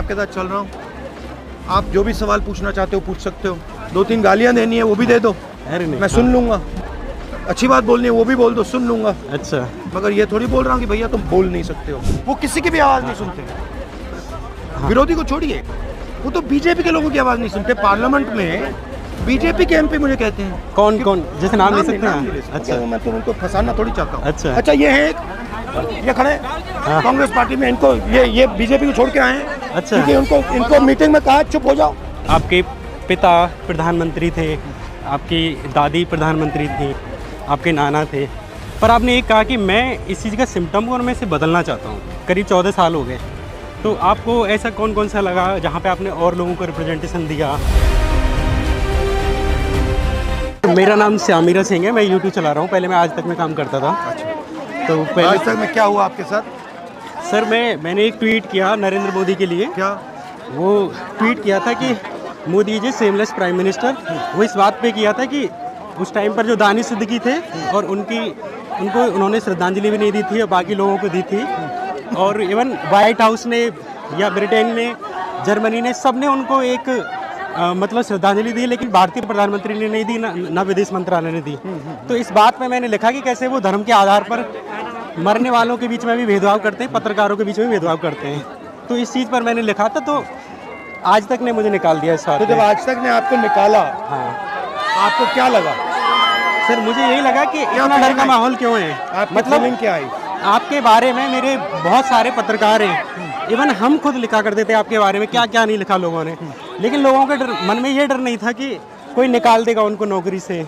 आपके साथ चल रहा हूँ, आप जो भी सवाल पूछना चाहते हो पूछ सकते हो, 2-3 गालियाँ देनी है वो भी दे दो, अरे नहीं, मैं सुन लूँगा, अच्छी बात बोलनी है वो भी बोल दो, सुन लूँगा। अच्छा मगर ये थोड़ी बोल रहा हूँ कि भैया तुम बोल नहीं सकते हो। वो किसी की भी आवाज़ नहीं सुनते, विरोधी को छोड़िए, वो तो बीजेपी के लोगों की आवाज़ नहीं सुनते। पार्लियामेंट में बीजेपी के एमपी मुझे कहते हैं कौन कौन, जैसे नाम ले सकते नहीं ले हैं? सकते। अच्छा मैं तो उनको फंसाना थोड़ी चाहता हूँ। अच्छा। ये है ये खड़े कांग्रेस पार्टी में, इनको ये बीजेपी को छोड़ के आए हैं। अच्छा। क्योंकि इनको मीटिंग में कहा चुप हो जाओ। आपके पिता प्रधानमंत्री थे, आपकी दादी प्रधानमंत्री थी, आपके नाना थे, पर आपने एक कहा कि मैं इस चीज़ का सिम्टम और मैं इसे बदलना चाहता हूँ। करीब 14 साल हो गए, तो आपको ऐसा कौन कौन सा लगा जहाँ पे आपने और लोगों को रिप्रेजेंटेशन दिया? मेरा नाम श्यामीरा सिंह है, मैं यूट्यूब चला रहा हूँ। पहले मैं आज तक में काम करता था। तो पहले आज तक में क्या हुआ आपके साथ? सर मैंने एक ट्वीट किया नरेंद्र मोदी के लिए। क्या वो ट्वीट किया था कि Modi ji seamless prime minister. वो इस बात पे किया था कि उस टाइम पर जो दानिश सिद्दीकी थे और उनको उन्होंने श्रद्धांजलि भी नहीं दी थी और बाकी लोगों को दी थी, और इवन वाइट हाउस ने या ब्रिटेन ने, जर्मनी ने, सब ने उनको एक मतलब श्रद्धांजलि दी, लेकिन भारतीय प्रधानमंत्री ने नहीं दी, ना विदेश मंत्रालय ने दी। तो इस बात में मैंने लिखा कि कैसे वो धर्म के आधार पर मरने वालों के बीच में भी भेदभाव करते हैं, पत्रकारों के बीच में भेदभाव करते हैं। तो इस चीज़ पर मैंने लिखा था, तो आज तक ने मुझे निकाल दिया इस बात। तो जब आज तक ने आपको निकाला, हाँ, आपको क्या लगा? सर मुझे यही लगा कि इतना डर का माहौल क्यों है। मतलब क्या आई? आपके बारे में मेरे बहुत सारे पत्रकार हैं, इवन हम खुद लिखा करते थे आपके बारे में, क्या क्या नहीं लिखा लोगों ने, लेकिन लोगों के मन में ये डर नहीं था कि कोई निकाल देगा उनको नौकरी से।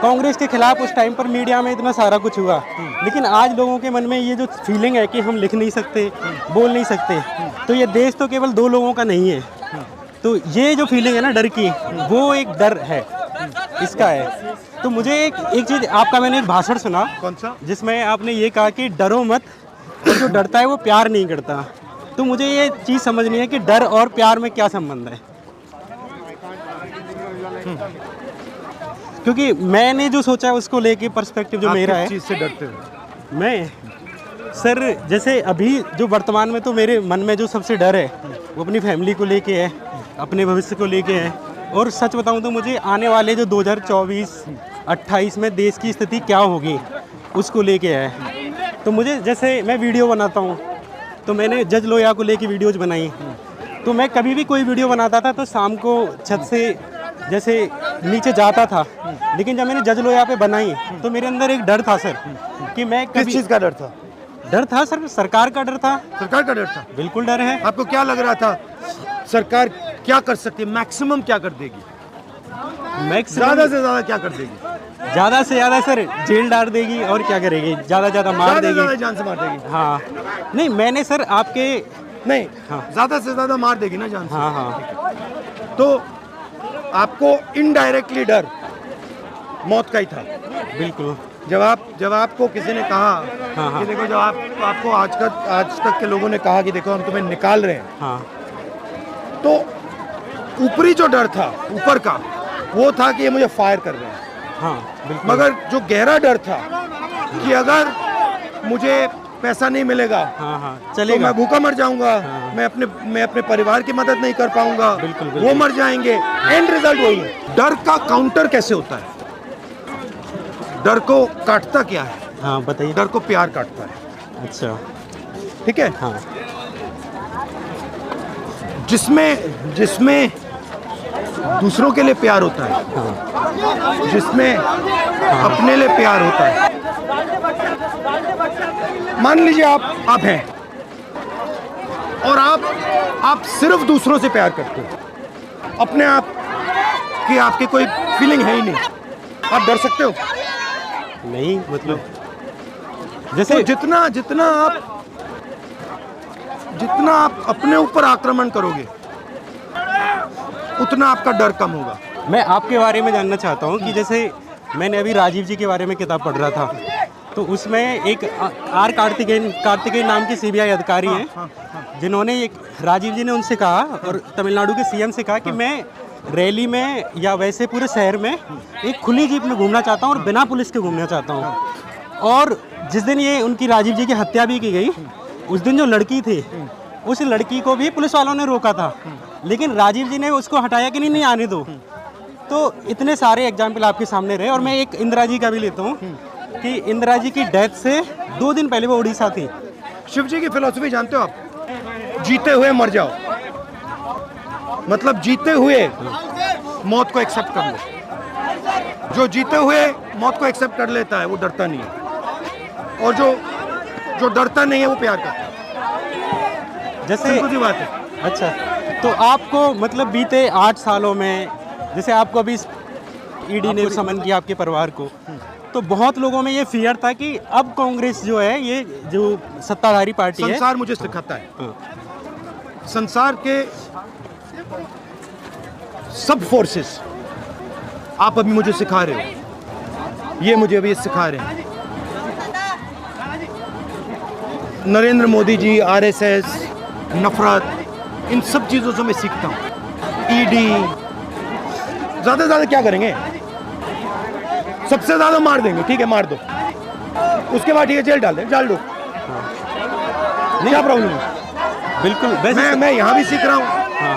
कांग्रेस के खिलाफ उस टाइम पर मीडिया में इतना सारा कुछ हुआ, लेकिन आज लोगों के मन में ये जो फीलिंग है कि हम लिख नहीं सकते, बोल नहीं सकते, तो ये देश तो केवल 2 लोगों का नहीं है। तो ये जो फीलिंग है ना डर की, वो एक डर है, इसका है। तो मुझे एक चीज़, आपका मैंने एक भाषण सुना, कौन सा? जिसमें आपने ये कहा कि डरो मत, और जो डरता है वो प्यार नहीं करता। तो मुझे ये चीज़ समझनी है कि डर और प्यार में क्या संबंध है, क्योंकि मैंने जो सोचा है उसको लेके पर्सपेक्टिव जो मेरा है। किस चीज़ से डरते हो? मैं सर जैसे अभी जो वर्तमान में तो मेरे मन में जो सबसे डर है वो अपनी फैमिली को लेके है, अपने भविष्य को लेके है, और सच बताऊं तो मुझे आने वाले जो 2024-28 में देश की स्थिति क्या होगी उसको लेके है। तो मुझे, जैसे मैं वीडियो बनाता हूँ, तो मैंने जज लोहिया को लेके वीडियोज़ बनाई। तो मैं कभी भी कोई वीडियो बनाता था तो शाम को छत से जैसे नीचे जाता था, लेकिन जब मैंने जज लोहिया पे बनाई तो मेरे अंदर एक डर था सर कि मैं किस चीज़ का डर था? डर था सर, सरकार का डर था। सरकार का डर था? बिल्कुल डर है। आपको क्या लग रहा था सरकार क्या कर सकती है, मैक्सिमम क्या कर देगी, ज़्यादा से ज़्यादा क्या कर देगी? ज़्यादा से ज़्यादा सर जेल डाल देगी, और क्या करेगी, ज़्यादा ज़्यादा मार देगी, ज़्यादा जान से मार देगी। हाँ नहीं, मैंने सर आपके नहीं, हाँ, ज़्यादा से ज़्यादा मार देगी ना जान से। हाँ हाँ, तो आपको इनडायरेक्टली डर मौत का ही था। बिल्कुल। जब आपको किसी ने कहा हाँ, कि देखो, जब आपको आज तक के लोगों ने कहा कि देखो हम तुम्हें निकाल रहे हैं, हाँ, तो ऊपरी जो डर था, ऊपर का, वो था कि ये मुझे फायर कर रहे हैं। हाँ, बिल्कुल। मगर जो गहरा डर था कि अगर मुझे पैसा नहीं मिलेगा, हाँ हाँ, तो चलेगा, मैं भूखा मर जाऊंगा, हाँ। मैं अपने परिवार की मदद नहीं कर पाऊंगा, बिल्कुल, वो बिल्कुल। मर जाएंगे। एंड रिजल्ट वही है। डर का काउंटर कैसे होता है? डर को काटता क्या है? हाँ बताइए। डर को प्यार काटता है। अच्छा, ठीक है। हाँ, जिसमें दूसरों के लिए प्यार होता है, हाँ, जिसमें अपने लिए प्यार होता है। मान लीजिए आप हैं और आप सिर्फ दूसरों से प्यार करते हो, अपने आप की आपकी कोई फीलिंग है ही नहीं, आप डर सकते हो? नहीं, मतलब जैसे तो जितना आप अपने ऊपर आक्रमण करोगे, उतना आपका डर कम होगा। मैं आपके बारे में जानना चाहता हूँ कि जैसे मैंने अभी राजीव जी के बारे में किताब पढ़ रहा था, तो उसमें एक आर कार्तिकेयन नाम के सीबीआई अधिकारी हैं, जिन्होंने एक राजीव जी ने उनसे कहा और तमिलनाडु के सीएम से कहा कि मैं रैली में या वैसे पूरे शहर में एक खुली जीप में घूमना चाहता हूँ और बिना पुलिस के घूमना चाहता हूँ। और जिस दिन ये उनकी राजीव जी की हत्या भी की गई, उस दिन जो लड़की थी उस लड़की को भी पुलिस वालों ने रोका था, लेकिन राजीव जी ने उसको हटाया कि नहीं आने दो। तो इतने सारे एग्जाम्पल आपके सामने रहे। और मैं एक इंदिरा जी का भी लेता हूँ कि इंदिरा जी की डेथ से 2 दिन पहले वो उड़ीसा थी। शिव जी की फिलॉसफी जानते हो आप? जीते हुए मर जाओ, मतलब जीते हुए मौत को एक्सेप्ट कर लो। जो जीते हुए मौत को एक्सेप्ट कर लेता है वो डरता नहीं है, और जो डरता नहीं है वो प्यार करता है। जैसे सिंपल सी बात है। अच्छा, तो आपको मतलब बीते 8 सालों में, जैसे आपको अभी ईडी ने समन किया आपके परिवार को, तो बहुत लोगों में ये फियर था कि अब कांग्रेस जो है, ये जो सत्ताधारी पार्टी है, संसार मुझे सिखाता है, हाँ, संसार के सब फोर्सेस आप अभी मुझे सिखा रहे हो, ये मुझे अभी सिखा रहे हैं। नरेंद्र मोदी जी, आरएसएस, नफरत, इन सब चीज़ों से मैं सीखता हूँ। ईडी ज़्यादा से ज़्यादा क्या करेंगे? सबसे ज़्यादा मार देंगे, ठीक है मार दो, उसके बाद ठीक है जेल डाल दें, डाल दो, क्या प्रॉब्लम है? बिल्कुल। वैसे मैं यहाँ भी सीख रहा हूँ, हाँ,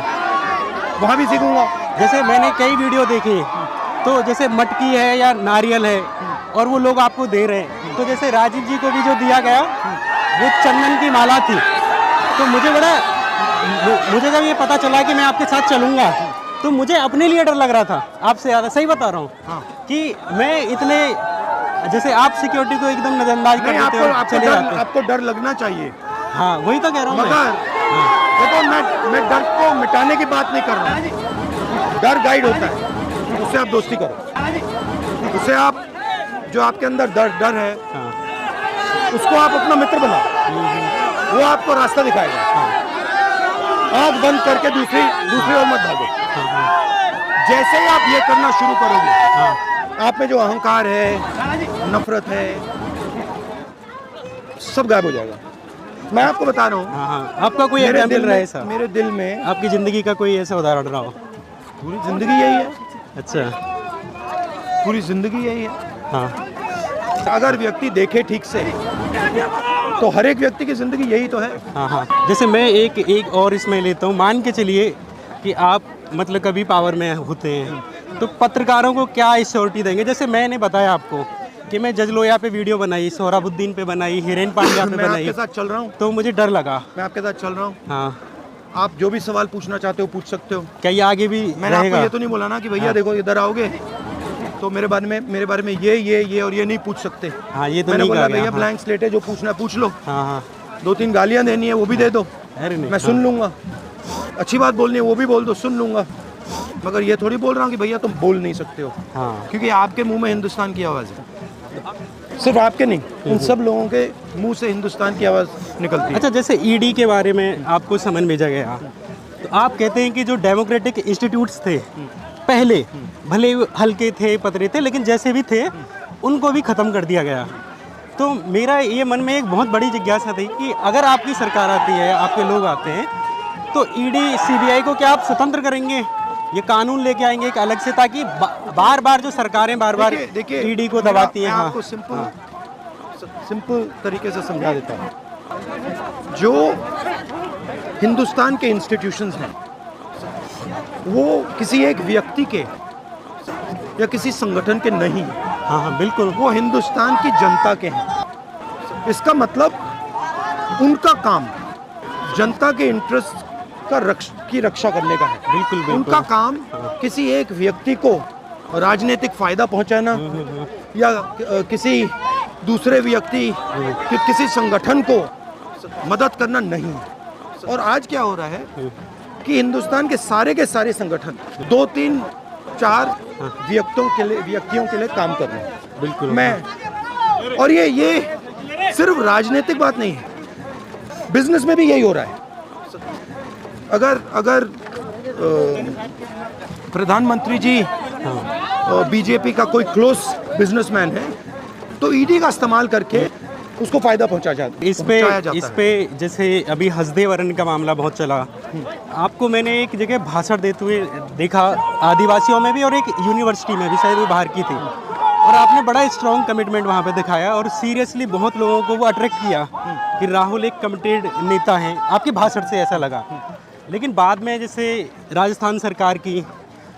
वहाँ भी सीखूंगा। जैसे मैंने कई वीडियो देखे, तो जैसे मटकी है या नारियल है और वो लोग आपको दे रहे हैं, तो जैसे राजीव जी को भी जो दिया गया वो चंदन की माला थी। तो मुझे जब ये पता चला कि मैं आपके साथ चलूँगा, तो मुझे अपने लिए डर लग रहा था, आपसे ज़्यादा, सही बता रहा हूँ, हाँ। कि मैं इतने, जैसे आप सिक्योरिटी को एकदम नजरअंदाज कर नहीं, देते हो, चले जाते हो। आपको डर लगना चाहिए, हाँ वही तो कह रहा हूँ मैं। मगर देखो मैं डर को मिटाने की बात नहीं कर रहा हूँ। डर गाइड होता है, उससे आप दोस्ती करो, उससे आप जो आपके अंदर डर है, हाँ, उसको आप अपना मित्र बनाओ, वो आपको रास्ता दिखाएगा। आँख बंद करके दूसरी ओर मत भागो। जैसे ही आप ये करना शुरू करोगे, आप में जो अहंकार है, नफरत है, सब गायब हो जाएगा। मैं आपको बता रहा हूँ, हाँ, हाँ। आपका कोई एग्जाम्पल रहा है ऐसा? मेरे दिल में आपकी ज़िंदगी का कोई ऐसा उदाहरण रहा हो? पूरी जिंदगी यही है, अच्छा, पूरी जिंदगी यही है। हाँ, अगर व्यक्ति देखे ठीक से, तो हर एक व्यक्ति की जिंदगी यही तो है। हाँ, हाँ। जैसे मैं एक और इसमें लेता हूँ, मान के चलिए कि आप मतलब कभी पावर में होते हैं, तो पत्रकारों को क्या एश्योरिटी देंगे? जैसे मैंने बताया आपको कि मैं जज लोया पे वीडियो बनाई, सोहराबुद्दीन पे बनाई, हिरेन पांड्या पे मैं बनाई, आपके साथ चल रहा हूँ, तो मुझे डर लगा। मैं आपके साथ चल रहा हूँ। हाँ, आप जो भी सवाल पूछना चाहते हो पूछ सकते हो। क्या ये आगे भी मैंने आपको रहेगा? ये तो नहीं बोला ना कि भैया देखो इधर आओगे तो मेरे बारे में ये और ये नहीं पूछ सकते। हाँ, ये तो मैंने नहीं बोला कहा गया। भैया हाँ, ब्लैंक स्लेट है, जो पूछना है पूछ लो, हाँ, हाँ, 2-3 गालियाँ देनी है वो भी दे दो, अरे नहीं, मैं सुन लूँगा, अच्छी बात बोलनी है वो भी बोल दो, सुन लूँगा। मगर ये थोड़ी बोल रहा हूँ कि भैया तुम बोल नहीं सकते हो, हाँ, क्योंकि आपके मुंह में हिंदुस्तान की आवाज़ है। सिर्फ आपके नहीं, इन सब लोगों के मुंह से हिंदुस्तान की आवाज़ निकलती है। अच्छा, जैसे ईडी के बारे में आपको समन भेजा गया, तो आप कहते हैं कि जो डेमोक्रेटिक इंस्टीट्यूट्स थे पहले, भले हल्के थे, पतले थे, लेकिन जैसे भी थे उनको भी ख़त्म कर दिया गया। तो मेरा ये मन में एक बहुत बड़ी जिज्ञासा थी कि अगर आपकी सरकार आती है, आपके लोग आते हैं, तो ईडी सीबीआई को क्या आप स्वतंत्र करेंगे? ये कानून लेके आएंगे एक अलग से, ताकि बार बार जो सरकारें बार बार ईडी को दबाती हैं। मैं हाँ, आपको सिंपल तरीके से समझा देता हूँ। जो हिंदुस्तान के इंस्टीट्यूशंस हैं वो किसी एक व्यक्ति के या किसी संगठन के नहीं हैं, हाँ, हाँ, बिल्कुल, वो हिंदुस्तान की जनता के हैं। इसका मतलब उनका काम जनता के इंटरेस्ट की रक्षा करने का है। बिल्कुल, बिल्कुल। उनका काम किसी एक व्यक्ति को राजनीतिक फायदा पहुंचाना या किसी दूसरे व्यक्ति किसी संगठन को मदद करना नहीं है। और आज क्या हो रहा है कि हिंदुस्तान के सारे संगठन 2-3-4 व्यक्तियों के लिए काम कर रहे हैं। बिल्कुल। और ये सिर्फ राजनीतिक बात नहीं है, बिजनेस में भी यही हो रहा है। अगर प्रधानमंत्री जी बीजेपी का कोई क्लोज बिजनेसमैन है तो ईडी का इस्तेमाल करके उसको फायदा पहुंचाया जाता है। इस पे जैसे अभी हसदेव वरण का मामला बहुत चला, आपको मैंने एक जगह भाषण देते हुए देखा, आदिवासियों में भी और एक यूनिवर्सिटी में भी, शायद वो बाहर की थी, और आपने बड़ा स्ट्रॉन्ग कमिटमेंट वहाँ पे दिखाया और सीरियसली बहुत लोगों को वो अट्रैक्ट किया कि राहुल एक कमिटेड नेता हैं, आपके भाषण से ऐसा लगा। लेकिन बाद में जैसे राजस्थान सरकार की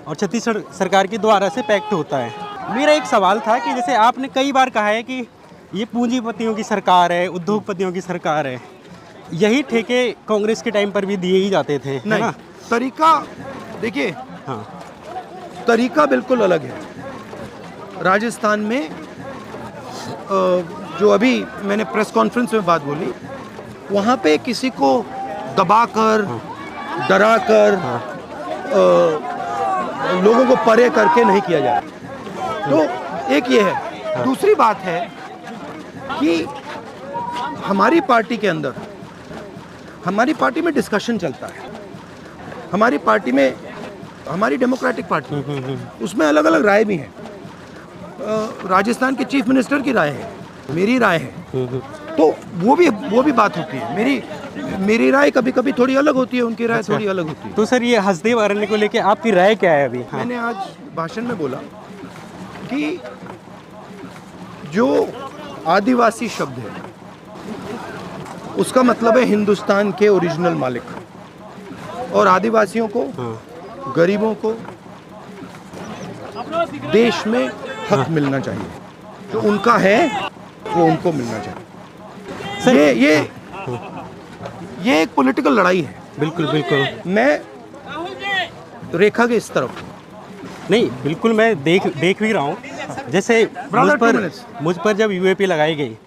और छत्तीसगढ़ सरकार के द्वारा से पैक्ट होता है। मेरा एक सवाल था कि जैसे आपने कई बार कहा है कि ये पूंजीपतियों की सरकार है, उद्योगपतियों की सरकार है, यही ठेके कांग्रेस के टाइम पर भी दिए ही जाते थे, है ना? तरीका देखिए, हाँ, तरीका बिल्कुल अलग है। राजस्थान में जो अभी मैंने प्रेस कॉन्फ्रेंस में बात बोली, वहाँ पे किसी को दबाकर, डराकर लोगों को परे करके नहीं किया जा रहा। तो एक ये है। दूसरी बात है कि हमारी पार्टी के अंदर, हमारी पार्टी में डिस्कशन चलता है। हमारी पार्टी में, हमारी डेमोक्रेटिक पार्टी, उसमें अलग अलग राय भी हैं। राजस्थान के चीफ मिनिस्टर की राय है, मेरी राय है, तो वो भी बात होती है। मेरी राय कभी कभी थोड़ी अलग होती है, उनकी राय थोड़ी अलग होती है। तो सर ये हसदेव अरण्य को लेके आपकी राय क्या है अभी? हाँ। मैंने आज भाषण में बोला कि जो आदिवासी शब्द है उसका मतलब है हिंदुस्तान के ओरिजिनल मालिक, और आदिवासियों को, गरीबों को देश में हक मिलना चाहिए, जो उनका है वो उनको मिलना चाहिए। सर, ये एक पॉलिटिकल लड़ाई है। बिल्कुल बिल्कुल। मैं रेखा के इस तरफ, नहीं बिल्कुल, मैं देख भी रहा हूँ। जैसे मुझ पर जब यूएपी लगाई गई,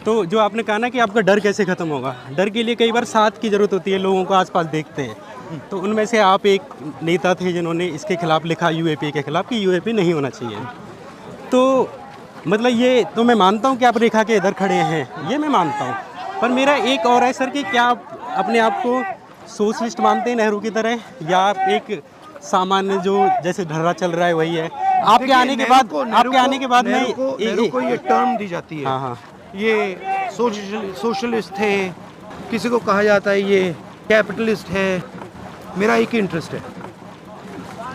तो जो आपने कहा ना कि आपका डर कैसे खत्म होगा, डर के लिए कई बार साथ की जरूरत होती है, लोगों को आसपास देखते हैं। तो उनमें से आप एक नेता थे जिन्होंने इसके खिलाफ लिखा, यूएपी के खिलाफ, कि यूएपी नहीं होना चाहिए। तो मतलब ये तो मैं मानता हूँ कि आप रेखा के इधर खड़े हैं, ये मैं मानता हूँ, पर मेरा एक और है सर कि क्या आप अपने आप को सोशलिस्ट मानते हैं नेहरू की तरह, या आप एक सामान्य जो जैसे ढर्रा चल रहा है वही है? आपके आने के बाद नेहरू को ये टर्म दी जाती है। हाँ हाँ, ये सोशलिस्ट है, किसी को कहा जाता है ये कैपिटलिस्ट है। मेरा एक ही इंटरेस्ट है,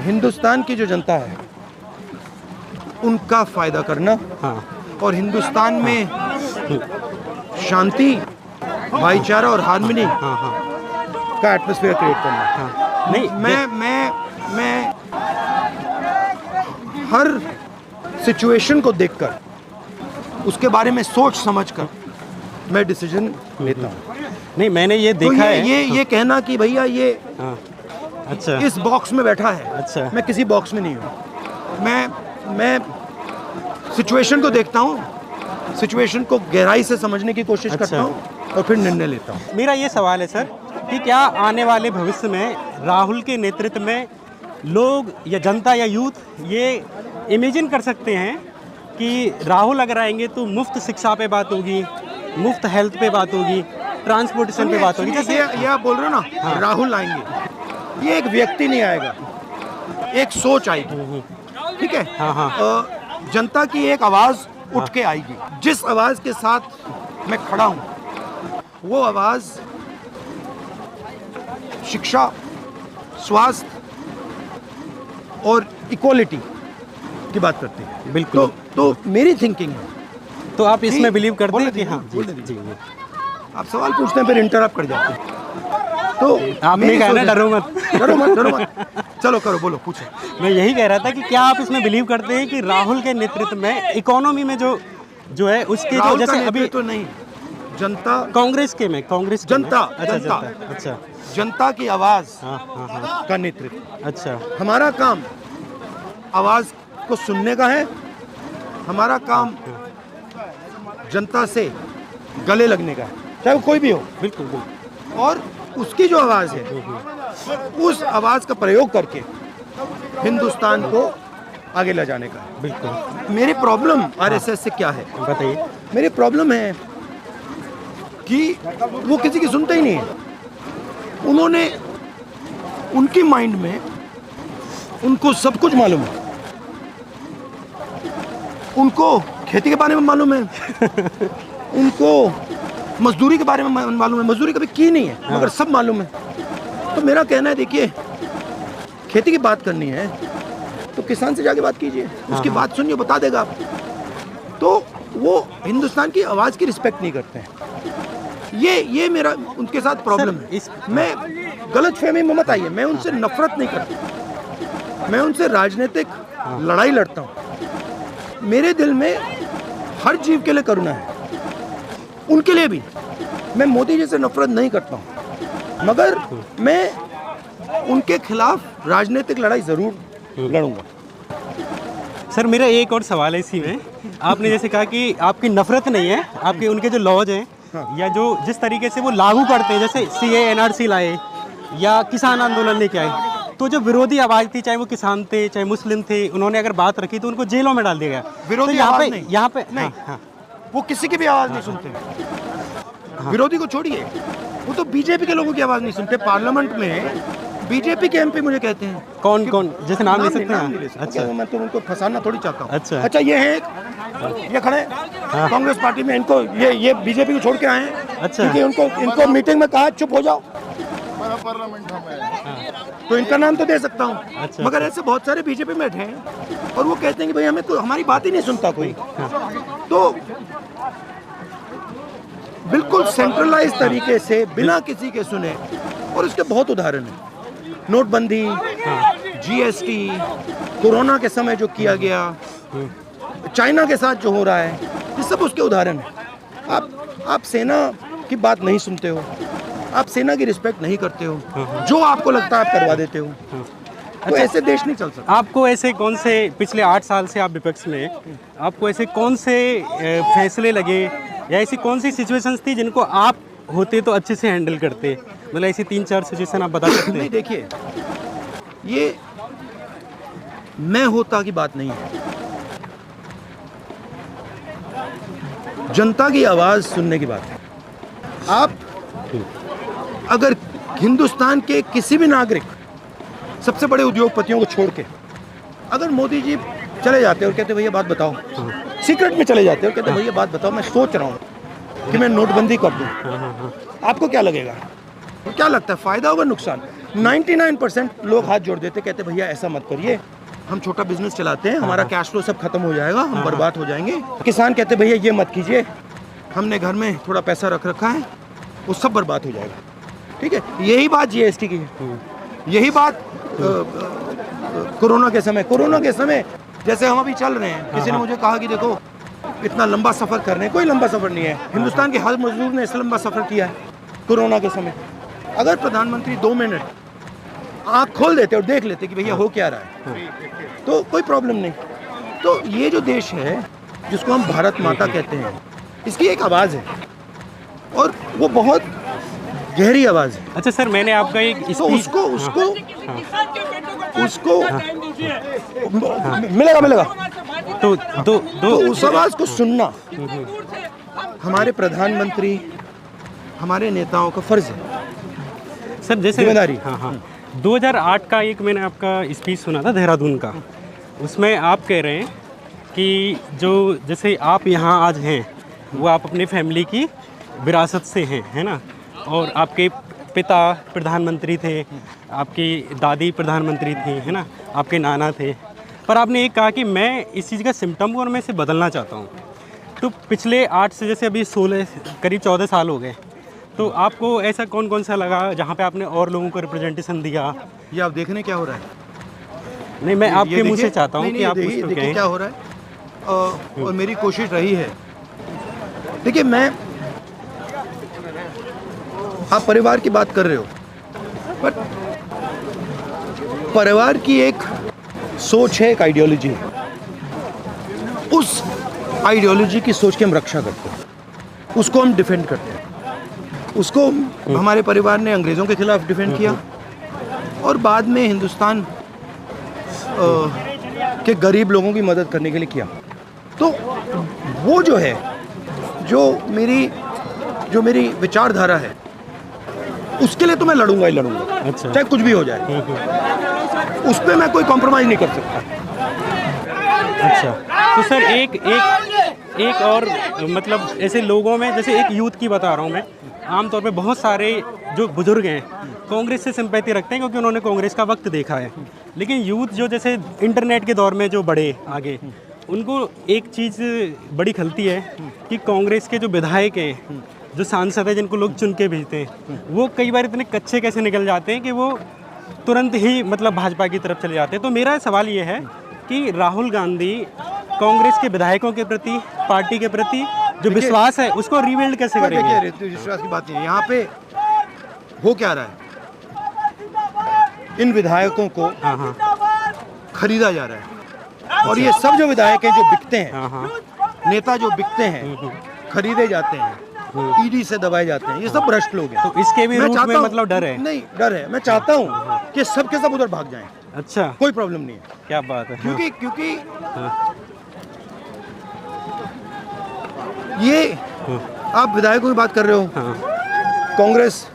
हिंदुस्तान की जो जनता है उनका फायदा करना, हाँ, और हिंदुस्तान में शांति, भाईचारा और हार्मनी का एटमॉस्फेयर क्रिएट करना। हाँ। नहीं, मैं हर सिचुएशन को देखकर, उसके बारे में सोच समझकर मैं डिसीजन लेता हूँ। नहीं, मैंने ये देखा है। ये कहना कि भैया ये अच्छा इस बॉक्स में बैठा है, अच्छा, मैं किसी बॉक्स में नहीं हूँ। मैं सिचुएशन को देखता हूँ, सिचुएशन को गहराई से समझने की कोशिश करता हूँ और फिर निर्णय लेता हूँ। मेरा ये सवाल है सर कि क्या आने वाले भविष्य में राहुल के नेतृत्व में लोग या जनता या यूथ ये इमेजिन कर सकते हैं कि राहुल अगर आएंगे तो मुफ्त शिक्षा पे बात होगी, मुफ्त हेल्थ पे बात होगी, ट्रांसपोर्टेशन पे बात होगी? जैसे ये आप बोल रहे हो ना, राहुल आएंगे, ये एक व्यक्ति नहीं आएगा, एक सोच आएगी, ठीक है? जनता की एक आवाज उठ के आएगी। जिस आवाज के साथ मैं खड़ा हूँ वो आवाज शिक्षा, स्वास्थ्य और इक्वालिटी की बात करती है। बिल्कुल। तो मेरी थिंकिंग है। तो आप इसमें बिलीव करते हैं कि हाँ? जी। आप सवाल पूछते हैं फिर इंटरप्ट कर जाते हैं, तो आपने कहा ना डरो मत। डरो मत। चलो करो, बोलो, पूछो। मैं यही कह रहा था कि क्या आप इसमें बिलीव करते हैं कि राहुल के नेतृत्व में इकोनॉमी में जो है उसके जो जैसे अभी तो नहीं, जनता कांग्रेस जनता अच्छा जनता की आवाज हाँ। का नेतृत्व। अच्छा, हमारा काम आवाज को सुनने का है, हमारा काम जनता से गले लगने का है, चाहे वो कोई भी हो। बिल्कुल। और उसकी जो आवाज है, उस आवाज का प्रयोग करके हिंदुस्तान को आगे ले जाने का है। बिल्कुल। मेरी प्रॉब्लम आरएसएस से क्या है बताइए। मेरी प्रॉब्लम है कि वो किसी की सुनते ही नहीं है। उन्होंने, उनकी माइंड में उनको सब कुछ मालूम है, उनको खेती के बारे में मालूम है, उनको मजदूरी के बारे में मालूम है, मजदूरी कभी की नहीं है मगर सब मालूम है। तो मेरा कहना है, देखिए, खेती की बात करनी है तो किसान से जाके बात कीजिए, उसकी बात सुनिए, बता देगा आप। तो वो हिंदुस्तान की आवाज़ की रिस्पेक्ट नहीं करते हैं। ये मेरा उनके साथ प्रॉब्लम है। मैं गलतफहमी में मत आइए, मैं उनसे नफरत नहीं करता, मैं उनसे राजनीतिक लड़ाई लड़ता हूँ। मेरे दिल में हर जीव के लिए करुणा है, उनके लिए भी। मैं मोदी जी से नफरत नहीं करता हूँ, मगर मैं उनके खिलाफ राजनीतिक लड़ाई ज़रूर लड़ूंगा। सर मेरा एक और सवाल है इसी में, आपने जैसे कहा कि आपकी नफरत नहीं है, आपके उनके जो लॉज हैं या जो जिस तरीके से वो लागू करते हैं, जैसे CA NRC लाए या किसान आंदोलन लेके आए, तो जो विरोधी आवाज़ थी, चाहे वो किसान थे चाहे मुस्लिम थे, उन्होंने अगर बात रखी तो उनको जेलों में डाल दिया गया। विरोधी तो आवाज़ नहीं, यहाँ पे नहीं, हाँ, वो किसी की भी आवाज़ नहीं सुनते। विरोधी को छोड़िए, वो तो बीजेपी के लोगों की आवाज़ नहीं सुनते। पार्लियामेंट में बीजेपी के MP मुझे कहते हैं, कौन कौन जैसे नाम ले सकते नाम नहीं ले हैं? सकता। अच्छा, मैं तो उनको फंसाना थोड़ी चाहता हूँ। अच्छा। ये है एक, ये खड़े कांग्रेस पार्टी में, इनको ये बीजेपी को छोड़ के आए हैं। अच्छा। क्योंकि इनको मीटिंग में कहा चुप हो जाओ, तो इनका नाम तो दे सकता हूँ। अच्छा। मगर ऐसे बहुत सारे बीजेपी में बैठे हैं और वो कहते हैं कि भाई हमें हमारी बात ही नहीं सुनता कोई। तो बिल्कुल सेंट्रलाइज तरीके से बिना किसी के सुने, और इसके बहुत उदाहरण हैं। नोटबंदी, GST, कोरोना के समय जो किया गया, चाइना के साथ जो हो रहा है, ये सब उसके उदाहरण हैं। आप सेना की बात नहीं सुनते हो, आप सेना की रिस्पेक्ट नहीं करते हो, जो आपको लगता है आप करवा देते हो। तो ऐसे देश नहीं चल सकता। आपको ऐसे कौन से पिछले 8 साल से आप विपक्ष में, आपको ऐसे कौन से फैसले लगे या ऐसी कौन सी सिचुएशंस थी जिनको आप होते तो अच्छे से हैंडल करते? मतलब ऐसी 3-4 सिचुएशन आप बता सकते नहीं, हैं? देखिए, ये मैं होता की बात नहीं है, जनता की आवाज़ सुनने की बात है। आप अगर हिंदुस्तान के किसी भी नागरिक, सबसे बड़े उद्योगपतियों को छोड़ के, अगर मोदी जी चले जाते और कहते भैया बात बताओ, सीक्रेट में चले जाते और कहते भैया बात बताओ, मैं सोच रहा हूँ कि मैं नोटबंदी कर दूँ, आपको क्या लगेगा? क्या लगता है, फ़ायदा होगा नुकसान? 99% लोग हाथ जोड़ देते, कहते भैया ऐसा मत करिए, हम छोटा बिजनेस चलाते हैं, हमारा कैश फ्लो सब खत्म हो जाएगा, हम बर्बाद हो जाएंगे। किसान कहते भैया ये मत कीजिए, हमने घर में थोड़ा पैसा रख रखा है, वो सब बर्बाद हो जाएगा। ठीक है, यही बात GST की है, यही बात कोरोना के समय जैसे हम अभी चल रहे हैं। किसी ने मुझे कहा कि देखो इतना लंबा सफ़र कर रहे हैं, कोई लंबा सफ़र नहीं है। हिंदुस्तान के हर मजदूर ने इस लंबा सफ़र किया है कोरोना के समय। अगर प्रधानमंत्री 2 मिनट आँख खोल देते और देख लेते कि भैया हो क्या रहा है, तो कोई प्रॉब्लम नहीं। तो ये जो देश है जिसको हम भारत माता कहते हैं, इसकी एक आवाज़ है और वो बहुत गहरी आवाज़ है। अच्छा सर, मैंने आपका एक तो उसको मिलेगा तो उस आवाज़ को सुनना हमारे प्रधानमंत्री, हमारे नेताओं का फर्ज है सर। जैसे जिम्मेदारी। हाँ 2008 का एक मैंने आपका स्पीच सुना था देहरादून का, उसमें आप कह रहे हैं कि जो जैसे आप यहाँ आज हैं वो आप अपनी फैमिली की विरासत से हैं, है ना, और आपके पिता प्रधानमंत्री थे, आपकी दादी प्रधानमंत्री थी, है ना, आपके नाना थे, पर आपने एक कहा कि मैं इस चीज़ का सिम्टम हूँ और मैं इसे बदलना चाहता हूँ। तो पिछले 8 से जैसे अभी 16 करीब 14 साल हो गए, तो आपको ऐसा कौन कौन सा लगा जहाँ पे आपने और लोगों को रिप्रेजेंटेशन दिया? ये आप देखने क्या हो रहा है? नहीं, मैं आपके मुंह से चाहता हूँ कि आप देखिए उसको कहें क्या हो रहा है। और मेरी कोशिश रही है, देखिए मैं, आप परिवार की बात कर रहे हो, बट परिवार की एक सोच है, एक आइडियोलॉजी है, उस आइडियोलॉजी की सोच की हम रक्षा करते हैं, उसको हम डिफेंड करते हैं। उसको हमारे परिवार ने अंग्रेज़ों के खिलाफ डिफेंड किया और बाद में हिंदुस्तान के गरीब लोगों की मदद करने के लिए किया। तो वो जो है, जो मेरी विचारधारा है, उसके लिए तो मैं लड़ूंगा ही लड़ूंगा। अच्छा। चाहे कुछ भी हो जाए, उस पर मैं कोई कॉम्प्रोमाइज़ नहीं कर सकता। अच्छा, तो सर एक और मतलब ऐसे लोगों में, जैसे एक यूथ की बता रहा हूँ मैं, आमतौर पे बहुत सारे जो बुजुर्ग हैं कांग्रेस से सिंपैथी रखते हैं क्योंकि उन्होंने कांग्रेस का वक्त देखा है। लेकिन यूथ जो जैसे इंटरनेट के दौर में जो बढ़े आगे, उनको एक चीज़ बड़ी खलती है कि कांग्रेस के जो विधायक हैं, जो सांसद हैं जिनको लोग चुन के भेजते हैं, वो कई बार इतने कच्चे कैसे निकल जाते हैं कि वो तुरंत ही मतलब भाजपा की तरफ चले जाते हैं। तो मेरा सवाल ये है कि राहुल गांधी कांग्रेस के विधायकों के प्रति, पार्टी के प्रति जो विश्वास है उसको रिबिल्ड कैसे करेंगे? देखिए ऋतु, विश्वास की बात नहीं है। यहाँ पे हो क्या रहा है, इन विधायकों को खरीदा जा रहा है, और ये सब जो विधायक हैं जो बिकते हैं, नेता जो बिकते हैं, खरीदे जाते हैं, ईडी से दबाए जाते हैं, ये सब भ्रष्ट लोग हैं। तो इसके भी मैं रूट में चाहता हूं- मतलब डर है? नहीं, डर है। मैं चाहता हूँ कि सब के सब उधर भाग जाएं, अच्छा, कोई प्रॉब्लम नहीं है। क्या बात है। क्योंकि ये आप विधायकों की बात कर रहे हो, कांग्रेस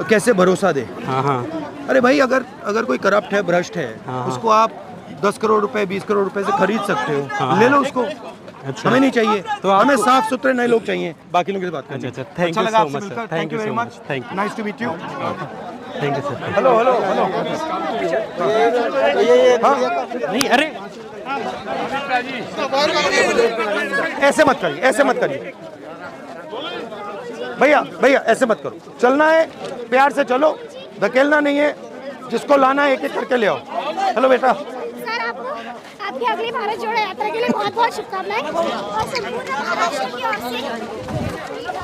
कैसे भरोसा दे? अरे भाई, अगर कोई करप्ट है, भ्रष्ट है, उसको आप 10 करोड़ रुपए, 20 करोड़ रुपए से खरीद सकते हो, ले लो उसको। अच्छा, हमें नहीं चाहिए, तो हमें आपको- साफ सुथरे नए लोग चाहिए, बाकी लोगों से बात करेंगे। अच्छा, thank you लगा so आपसे much, मिलकर, sir. Thank you very so much, much. Thank you. Nice to meet you. Thank you sir. Hello hello hello. नहीं, अरे ऐसे मत करिए, ऐसे मत करिए भैया, भैया ऐसे मत करो। चलना है प्यार से चलो, धकेलना नहीं है, जिसको लाना है एक एक करके ले आओ। हेलो बेटा। सर, आपको आपकी अगली भारत जोड़ो यात्रा के लिए बहुत बहुत शुभकामनाएं और संपूर्ण महाराष्ट्र की ओर से